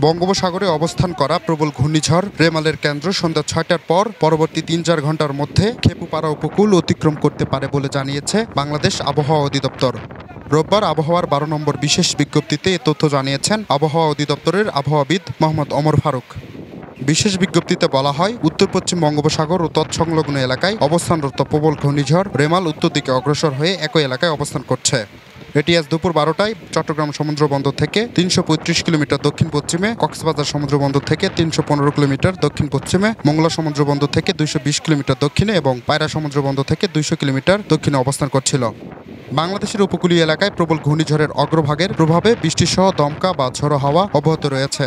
বঙ্গোপসাগরে অবস্থান করা প্রবল ঘূর্ণিঝড় রেমালের কেন্দ্র সন্ধ্যা ৬টার পর পরবর্তী ৩-৪ ঘন্টার মধ্যে খেপুপাড়া উপকূল অতিক্রম করতে পারে বলে জানিয়েছে বাংলাদেশ আবহাওয়া অধিদপ্তর। রোববার আবহাওয়ার ১২ নম্বর বিশেষ বিজ্ঞপ্তিতে এ তথ্য জানিয়েছেন আবহাওয়া অধিদপ্তরের আবহাওয়াবিদ মোহাম্মদ ওমর ফারুক। বিশেষ বিজ্ঞপ্তিতে বলা হয়, উত্তর পশ্চিম বঙ্গোপসাগর ও তৎসংলগ্ন এলাকায় অবস্থানরত প্রবল ঘূর্ণিঝড় রেমাল উত্তর দিকে অগ্রসর হয়ে একই এলাকায় অবস্থান করছে। এটি আজ দুপুর ১২টায় চট্টগ্রাম সমুদ্রবন্দর থেকে ৩৩৫ কিলোমিটার দক্ষিণ পশ্চিমে, কক্সবাজার সমুদ্রবন্দর থেকে ৩১৫ কিলোমিটার দক্ষিণ পশ্চিমে, মোংলা সমুদ্রবন্দর থেকে ২২০ কিলোমিটার দক্ষিণে এবং পায়রা সমুদ্রবন্দর থেকে ২০০ কিলোমিটার দক্ষিণে অবস্থান করছিল। বাংলাদেশের উপকূলীয় এলাকায় প্রবল ঘূর্ণিঝড়ের অগ্রভাগের প্রভাবে বৃষ্টিসহ দমকা বা ঝোড়ো হাওয়া অব্যাহত রয়েছে।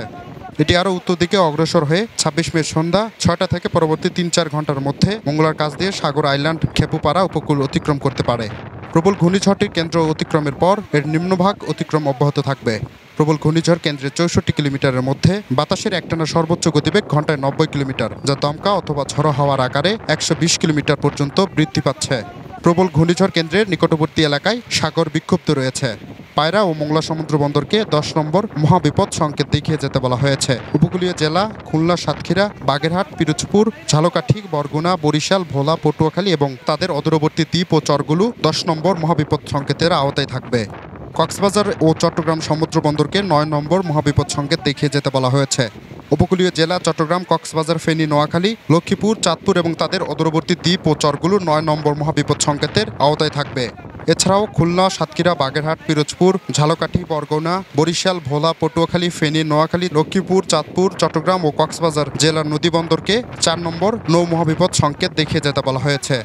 এটি আরও উত্তর দিকে অগ্রসর হয়ে ২৬ মে সন্ধ্যা ৬টা থেকে পরবর্তী ৩-৪ ঘন্টার মধ্যে মোংলার কাছ দিয়ে সাগর আইল্যান্ড খেপুপাড়া উপকূল অতিক্রম করতে পারে। প্রবল ঘূর্ণিঝড়টির কেন্দ্র অতিক্রমের পর এর নিম্নভাগ অতিক্রম অব্যাহত থাকবে। প্রবল ঘূর্ণিঝড় কেন্দ্রের ৬৪ কিলোমিটারের মধ্যে বাতাসের একটানা সর্বোচ্চ গতিবেগ ঘন্টায় ৯০ কিলোমিটার, যা দমকা অথবা ঝড়ো হাওয়ার আকারে ১২০ কিলোমিটার পর্যন্ত বৃদ্ধি পাচ্ছে। প্রবল ঘূর্ণিঝড় কেন্দ্রের নিকটবর্তী এলাকায় সাগর বিক্ষুব্ধ রয়েছে। পায়রা ও মোংলা সমুদ্র বন্দরকে ১০ নম্বর মহাবিপদ সংকেত দেখিয়ে যেতে বলা হয়েছে। উপকূলীয় জেলা খুলনা, সাতক্ষীরা, বাগেরহাট, পিরোজপুর, ঝালকাঠি, বরগুনা, বরিশাল, ভোলা, পটুয়াখালী এবং তাদের অদূরবর্তী দ্বীপ ও চরগুলো ১০ নম্বর মহাবিপদ সংকেতের আওতায় থাকবে। কক্সবাজার ও চট্টগ্রাম সমুদ্র বন্দরকে ৯ নম্বর মহাবিপদ সংকেত দেখিয়ে যেতে বলা হয়েছে। উপকূলীয় জেলা চট্টগ্রাম, কক্সবাজার, ফেনী, নোয়াখালী, লক্ষ্মীপুর, চাঁদপুর এবং তাদের অদূরবর্তী দ্বীপ ও চরগুলো ৯ নম্বর মহাবিপদ সংকেতের আওতায় থাকবে। এছাড়াও খুলনা, সাতক্ষীরা, বাগেরহাট, পিরোজপুর, ঝালকাঠি, বরগুনা, বরিশাল, ভোলা, পটুয়াখালী, ফেনী, নোয়াখালী, লক্ষ্মীপুর, চাঁদপুর, চট্টগ্রাম ও কক্সবাজার জেলার নদীবন্দরকে ৪ নম্বর নৌ মহাবিপদ সংকেত দেখিয়ে যেতে বলা হয়েছে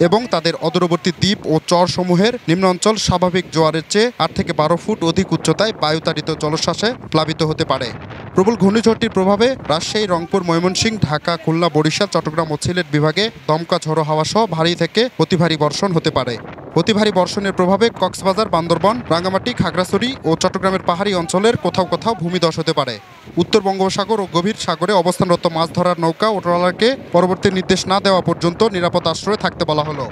এবং তাদের অদূরবর্তী দ্বীপ ও চরসমূহের নিম্নাঞ্চল স্বাভাবিক জোয়ারের চেয়ে ৮ থেকে ১২ ফুট অধিক উচ্চতায় বায়ুতাড়িত জলোচ্ছ্বাসে প্লাবিত হতে পারে। প্রবল ঘূর্ণিঝড়টির প্রভাবে রাজশাহী, রংপুর, ময়মনসিংহ, ঢাকা, খুলনা, বরিশাল, চট্টগ্রাম ও সিলেট বিভাগে দমকা ঝড়ো হাওয়া সহ ভারী থেকে অতি ভারী বর্ষণ হতে পারে। অতি ভারী বর্ষণের প্রভাবে কক্সবাজার, বান্দরবান, রাঙ্গামাটি, খাগড়াছড়ি ও চট্টগ্রামের পাহাড়ি অঞ্চলের কোথাও কোথাও ভূমিধস হতে পারে। উত্তর বঙ্গোপসাগর ও গভীর সাগরে অবস্থানরত মাছ ধরার নৌকা ও ট্রলারকে পরবর্তী নির্দেশ না দেওয়া পর্যন্ত নিরাপদ আশ্রয়ে থাকতে বলা হলো।